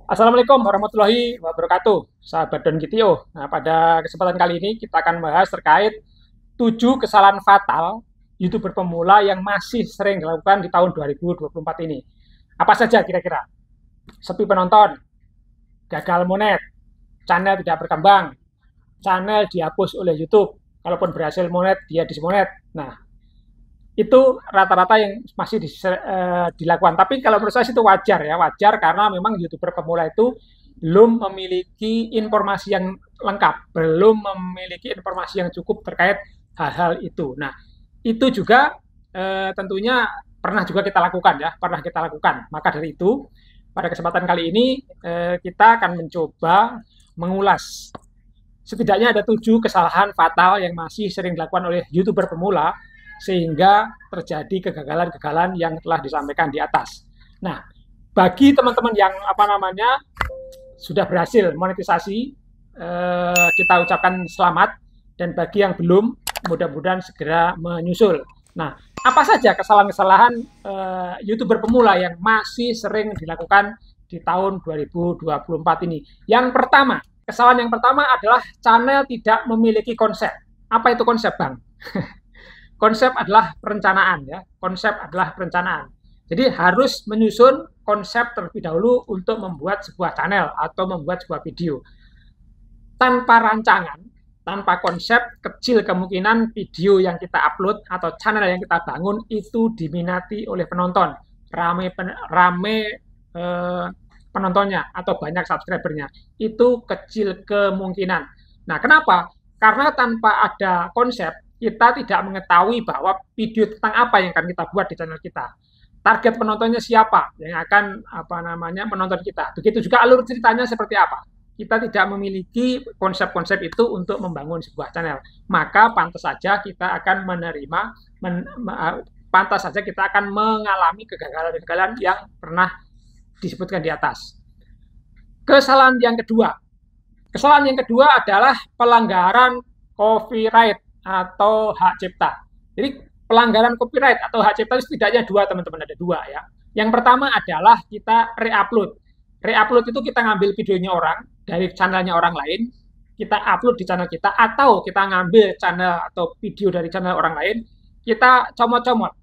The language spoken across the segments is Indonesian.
Assalamualaikum warahmatullahi wabarakatuh, sahabat Don Kitio. Nah, pada kesempatan kali ini kita akan membahas terkait 7 kesalahan fatal YouTuber pemula yang masih sering dilakukan di tahun 2024 ini. Apa saja kira-kira? Sepi penonton, gagal monet, channel tidak berkembang, channel dihapus oleh YouTube, kalaupun berhasil monet, dia dismonet. Nah, itu rata-rata yang masih dilakukan. Tapi kalau menurut saya itu wajar ya, wajar karena memang YouTuber pemula itu belum memiliki informasi yang lengkap, belum memiliki informasi yang cukup terkait hal-hal itu. Nah, itu juga tentunya pernah juga kita lakukan ya, pernah kita lakukan. Maka dari itu, pada kesempatan kali ini kita akan mencoba mengulas setidaknya ada 7 kesalahan fatal yang masih sering dilakukan oleh YouTuber pemula sehingga terjadi kegagalan-kegagalan yang telah disampaikan di atas. Nah, bagi teman-teman yang sudah berhasil monetisasi, kita ucapkan selamat, dan bagi yang belum, mudah-mudahan segera menyusul. Nah, apa saja kesalahan-kesalahan YouTuber pemula yang masih sering dilakukan di tahun 2024 ini? Yang pertama, kesalahan yang pertama adalah channel tidak memiliki konsep. Apa itu konsep, Bang? Konsep adalah perencanaan ya. Konsep adalah perencanaan. Jadi harus menyusun konsep terlebih dahulu untuk membuat sebuah channel atau membuat sebuah video. Tanpa rancangan, tanpa konsep, kecil kemungkinan video yang kita upload atau channel yang kita bangun itu diminati oleh penonton. Rame penontonnya atau banyak subscribernya. Itu kecil kemungkinan. Nah, kenapa? Karena tanpa ada konsep, kita tidak mengetahui bahwa video tentang apa yang akan kita buat di channel kita. Target penontonnya siapa yang akan menonton kita. Begitu juga alur ceritanya seperti apa. Kita tidak memiliki konsep-konsep itu untuk membangun sebuah channel. Maka pantas saja kita akan pantas saja kita akan mengalami kegagalan-kegagalan yang pernah disebutkan di atas. Kesalahan yang kedua adalah pelanggaran copyright atau hak cipta. Jadi pelanggaran copyright atau hak cipta itu setidaknya dua, teman-teman, ada dua ya. Yang pertama adalah kita reupload. Reupload itu kita ngambil videonya orang dari channelnya orang lain, kita upload di channel kita, atau kita ngambil channel atau video dari channel orang lain, kita comot-comot,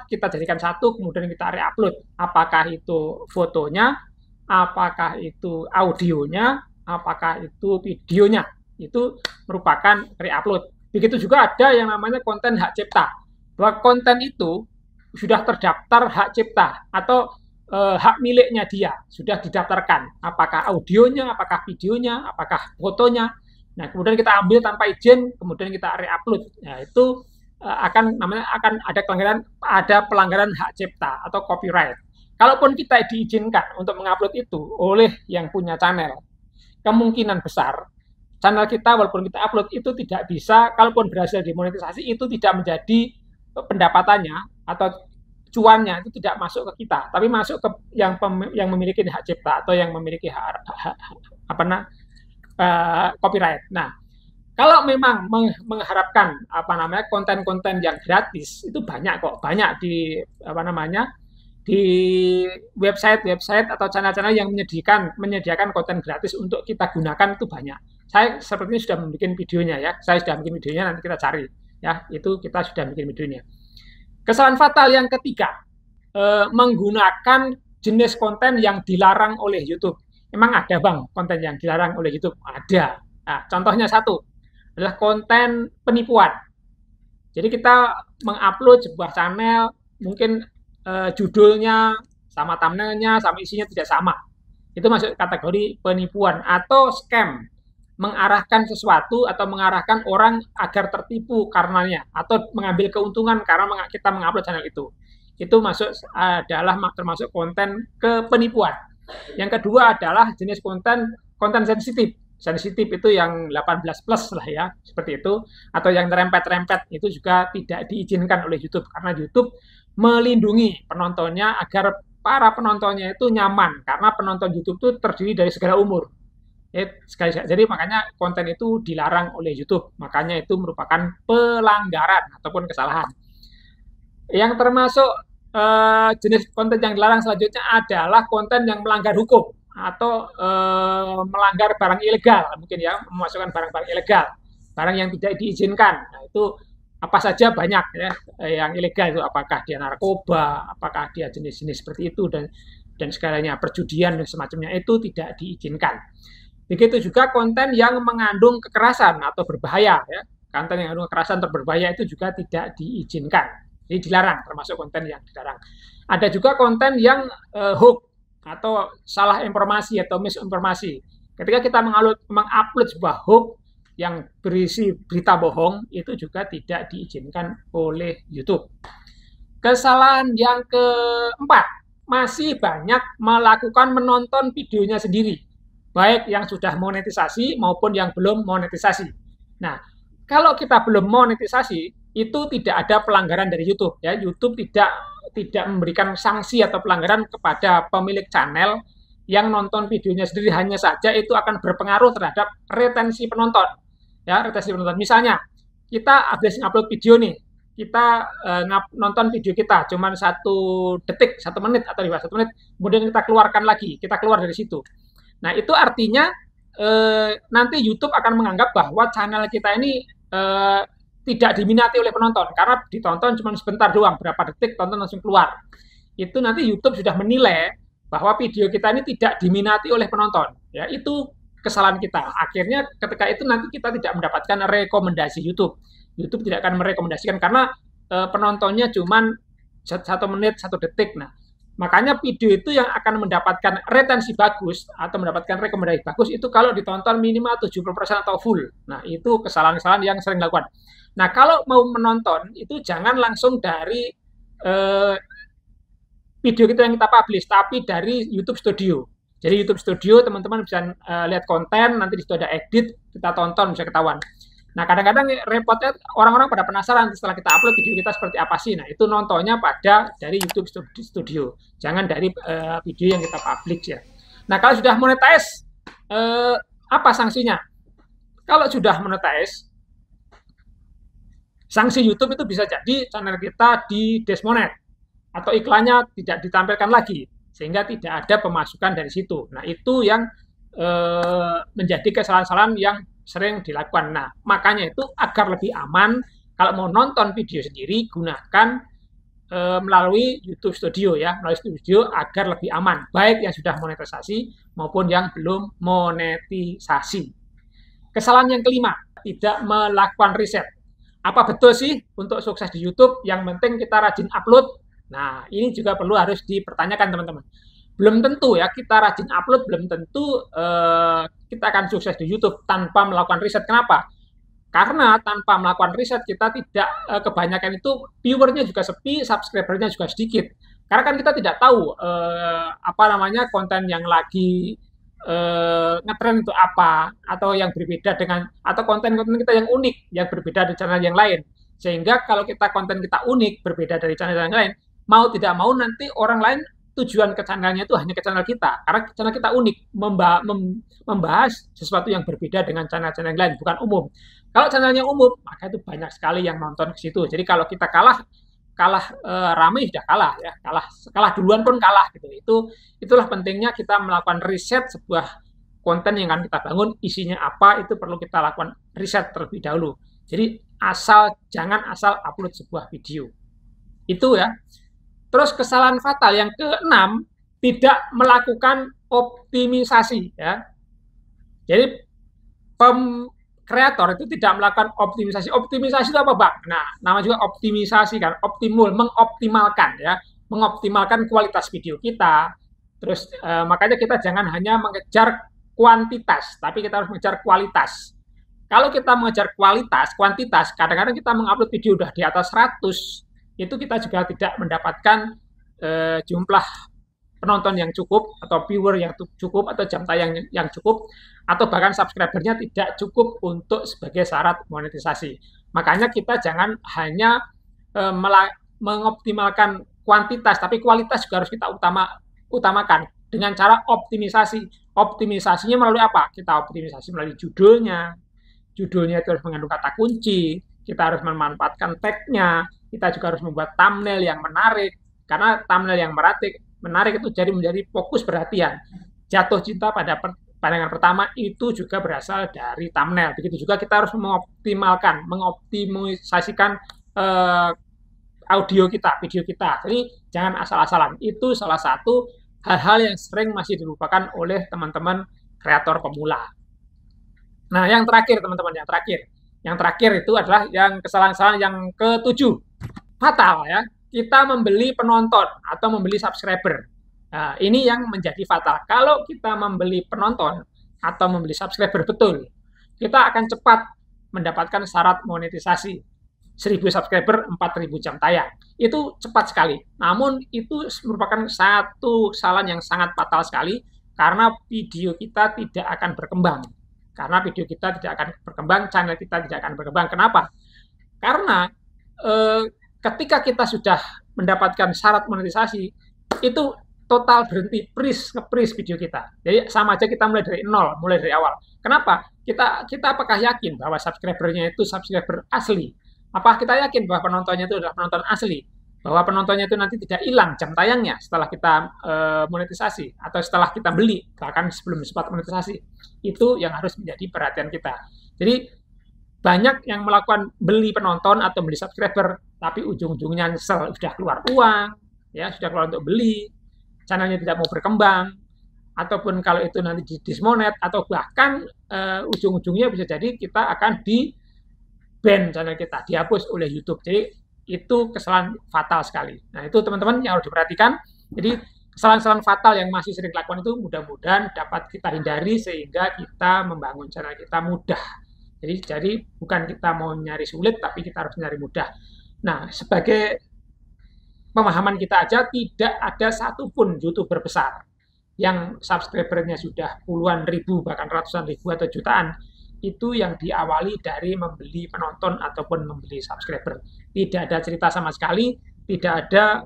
kita jadikan satu, kemudian kita reupload. Apakah itu fotonya, apakah itu audionya, apakah itu videonya, itu merupakan reupload. Begitu juga ada yang namanya konten hak cipta. Bahwa konten itu sudah terdaftar hak cipta atau hak miliknya dia, sudah didaftarkan. Apakah audionya, apakah videonya, apakah fotonya. Nah, kemudian kita ambil tanpa izin, kemudian kita reupload. Nah, itu akan ada pelanggaran hak cipta atau copyright. Kalaupun kita diizinkan untuk mengupload itu oleh yang punya channel, kemungkinan besar channel kita walaupun kita upload itu tidak bisa, kalaupun berhasil dimonetisasi itu tidak menjadi pendapatannya atau cuannya itu tidak masuk ke kita, tapi masuk ke yang memiliki hak cipta atau yang memiliki copyright. Nah, kalau memang mengharapkan konten-konten yang gratis itu banyak kok, banyak di di website atau channel-channel yang menyediakan konten gratis untuk kita gunakan itu banyak. Saya sepertinya sudah membuat videonya ya. Saya sudah bikin videonya, nanti kita cari ya. Itu kita sudah bikin videonya. Kesalahan fatal yang ketiga, menggunakan jenis konten yang dilarang oleh YouTube. Emang ada, Bang, konten yang dilarang oleh YouTube? Ada. Nah, contohnya satu adalah konten penipuan. Jadi kita mengupload sebuah channel, mungkin judulnya sama thumbnailnya sama isinya tidak sama. Itu masuk kategori penipuan atau scam, mengarahkan sesuatu atau mengarahkan orang agar tertipu karenanya atau mengambil keuntungan karena kita mengupload channel itu. Itu termasuk konten penipuan. Yang kedua adalah jenis konten sensitif. Sensitif itu yang 18 plus lah ya, seperti itu, atau yang terempet-rempet itu juga tidak diizinkan oleh YouTube karena YouTube melindungi penontonnya agar para penontonnya itu nyaman, karena penonton YouTube itu terdiri dari segala umur. Jadi makanya konten itu dilarang oleh YouTube, makanya itu merupakan pelanggaran ataupun kesalahan. Yang termasuk jenis konten yang dilarang selanjutnya adalah konten yang melanggar hukum atau melanggar barang ilegal, mungkin ya, memasukkan barang-barang ilegal, barang yang tidak diizinkan. Nah, itu apa saja banyak ya yang ilegal itu, apakah dia narkoba, apakah dia jenis-jenis seperti itu dan segalanya, perjudian dan semacamnya, itu tidak diizinkan. Begitu juga konten yang mengandung kekerasan atau berbahaya ya. Konten yang mengandung kekerasan atau berbahaya itu juga tidak diizinkan. Jadi dilarang, termasuk konten yang dilarang. Ada juga konten yang hoax atau salah informasi atau misinformasi. Ketika kita mengupload sebuah hoax yang berisi berita bohong, itu juga tidak diizinkan oleh YouTube. Kesalahan yang keempat, masih banyak melakukan menonton videonya sendiri, baik yang sudah monetisasi maupun yang belum monetisasi. Nah, kalau kita belum monetisasi, itu tidak ada pelanggaran dari YouTube ya. YouTube tidak memberikan sanksi atau pelanggaran kepada pemilik channel yang nonton videonya sendiri, hanya saja itu akan berpengaruh terhadap retensi penonton. Ya, retensi penonton. Misalnya, kita habis upload video nih, kita nonton video kita cuma 1 detik, 1 menit atau 1 menit, kemudian kita keluarkan lagi, kita keluar dari situ. Nah, itu artinya nanti YouTube akan menganggap bahwa channel kita ini tidak diminati oleh penonton, karena ditonton cuma sebentar doang, berapa detik, tonton langsung keluar. Itu nanti YouTube sudah menilai bahwa video kita ini tidak diminati oleh penonton. Ya, itu kesalahan kita. Akhirnya ketika itu nanti kita tidak mendapatkan rekomendasi YouTube. YouTube tidak akan merekomendasikan karena penontonnya cuma 1 menit, 1 detik. Nah, makanya video itu yang akan mendapatkan retensi bagus atau mendapatkan rekomendasi bagus itu kalau ditonton minimal 70% atau full. Nah, itu kesalahan-kesalahan yang sering dilakukan. Nah, kalau mau menonton itu jangan langsung dari video kita yang kita publish, tapi dari YouTube Studio. Jadi YouTube Studio teman-teman bisa lihat konten, nanti di situ ada edit, kita tonton bisa ketahuan. Nah, kadang-kadang repotnya orang-orang pada penasaran setelah kita upload video kita seperti apa sih. Nah, itu nontonnya pada dari YouTube Studio, jangan dari video yang kita publish ya. Nah, kalau sudah monetize, apa sanksinya? Kalau sudah monetize, sanksi YouTube itu bisa jadi channel kita di dismonet atau iklannya tidak ditampilkan lagi, sehingga tidak ada pemasukan dari situ. Nah, itu yang menjadi kesalahan-kesalahan yang sering dilakukan. Nah, makanya itu agar lebih aman, kalau mau nonton video sendiri, gunakan melalui YouTube Studio ya, melalui Studio agar lebih aman, baik yang sudah monetisasi maupun yang belum monetisasi. Kesalahan yang kelima, tidak melakukan riset. Apa betul sih untuk sukses di YouTube? Yang penting kita rajin upload. Nah, ini juga perlu harus dipertanyakan teman-teman. Belum tentu ya, kita rajin upload, belum tentu kita akan sukses di YouTube tanpa melakukan riset. Kenapa? Karena tanpa melakukan riset kita tidak kebanyakan itu viewernya juga sepi, subscribernya juga sedikit. Karena kan kita tidak tahu konten yang lagi ngetren itu apa, atau yang berbeda dengan, atau konten-konten kita yang unik, yang berbeda dari channel yang lain. Sehingga kalau konten kita unik, berbeda dari channel yang lain, mau tidak mau nanti orang lain tujuan ke channelnya itu hanya ke channel kita, karena channel kita unik, membahas sesuatu yang berbeda dengan channel-channel yang lain, bukan umum. Kalau channelnya umum, maka itu banyak sekali yang nonton ke situ. Jadi kalau kita kalah ramai sudah kalah ya, kalah duluan pun kalah gitu. Itulah pentingnya kita melakukan riset sebuah konten yang akan kita bangun, isinya apa, itu perlu kita lakukan riset terlebih dahulu. Jadi jangan asal upload sebuah video. Itu ya. Terus kesalahan fatal yang keenam, tidak melakukan optimisasi ya. Jadi kreator itu tidak melakukan optimisasi. Optimisasi itu apa, Bang? Nah, nama juga optimisasi kan, mengoptimalkan ya, mengoptimalkan kualitas video kita. Terus makanya kita jangan hanya mengejar kuantitas, tapi kita harus mengejar kualitas. Kalau kita mengejar kuantitas, kadang-kadang kita mengupload video udah di atas 100, itu kita juga tidak mendapatkan jumlah penonton yang cukup, atau viewer yang cukup, atau jam tayang yang cukup, atau bahkan subscribernya tidak cukup untuk sebagai syarat monetisasi. Makanya kita jangan hanya mengoptimalkan kuantitas, tapi kualitas juga harus kita utamakan dengan cara optimisasi. Optimisasinya melalui apa? Kita optimisasi melalui judulnya itu harus mengandung kata kunci, kita harus memanfaatkan tag-nya, kita juga harus membuat thumbnail yang menarik, karena thumbnail yang menarik itu jadi menjadi fokus perhatian. jatuh cinta pada pandangan pertama itu juga berasal dari thumbnail. Begitu juga kita harus mengoptimalisasikan eh, audio kita, video kita. Jadi jangan asal-asalan. Itu salah satu hal-hal yang sering masih dilupakan oleh teman-teman kreator pemula. Nah, yang terakhir teman-teman, yang terakhir itu adalah yang kesalahan-kesalahan yang ketujuh, fatal ya. Kita membeli penonton atau membeli subscriber. Nah, ini yang menjadi fatal. Kalau kita membeli penonton atau membeli subscriber betul, kita akan cepat mendapatkan syarat monetisasi. 1000 subscriber, 4000 jam tayang. Itu cepat sekali. Namun itu merupakan satu kesalahan yang sangat fatal sekali karena video kita tidak akan berkembang. Karena video kita tidak akan berkembang, channel kita tidak akan berkembang. Kenapa? Karena ketika kita sudah mendapatkan syarat monetisasi, itu total berhenti, nge-freeze video kita. Jadi sama aja kita mulai dari nol, mulai dari awal. Kenapa? Kita apakah yakin bahwa subscribernya itu subscriber asli? Apa kita yakin bahwa penontonnya itu adalah penonton asli? Bahwa penontonnya itu nanti tidak hilang jam tayangnya setelah kita monetisasi atau setelah kita beli, bahkan sebelum sempat monetisasi. Itu yang harus menjadi perhatian kita. Jadi banyak yang melakukan beli penonton atau beli subscriber, tapi ujung-ujungnya nyesel, sudah keluar uang, ya sudah keluar untuk beli, channelnya tidak mau berkembang, ataupun kalau itu nanti di dismonet, atau bahkan ujung-ujungnya bisa jadi kita akan di ban channel kita, dihapus oleh YouTube. Jadi itu kesalahan fatal sekali. Nah, itu teman-teman yang harus diperhatikan. Jadi kesalahan-kesalahan fatal yang masih sering dilakukan itu mudah-mudahan dapat kita hindari sehingga kita membangun channel kita mudah. Jadi bukan kita mau nyari sulit, tapi kita harus nyari mudah. Nah, sebagai pemahaman kita aja, tidak ada satupun YouTuber besar yang subscribernya sudah puluhan ribu, bahkan ratusan ribu atau jutaan, itu yang diawali dari membeli penonton ataupun membeli subscriber. Tidak ada cerita sama sekali, tidak ada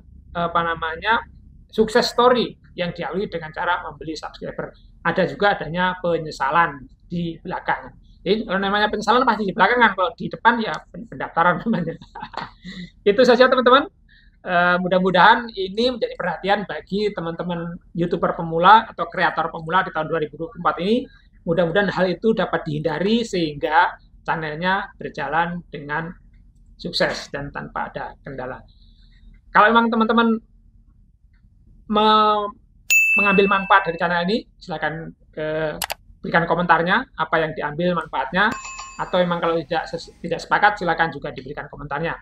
sukses story yang diawali dengan cara membeli subscriber. Ada juga adanya penyesalan di belakang. Jadi kalau namanya penyesalan pasti di belakang kan, kalau di depan ya pendaftaran namanya. Itu saja teman-teman. Mudah-mudahan ini menjadi perhatian bagi teman-teman YouTuber pemula atau kreator pemula di tahun 2024 ini. Mudah-mudahan hal itu dapat dihindari sehingga channelnya berjalan dengan sukses dan tanpa ada kendala. Kalau memang teman-teman mengambil manfaat dari channel ini, silakan berikan komentarnya apa yang diambil manfaatnya, atau memang kalau tidak sepakat silakan juga diberikan komentarnya.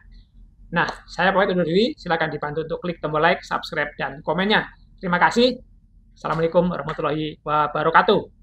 Nah, saya pamit undur diri, silakan dibantu untuk klik tombol like, subscribe, dan komennya. Terima kasih. Assalamualaikum warahmatullahi wabarakatuh.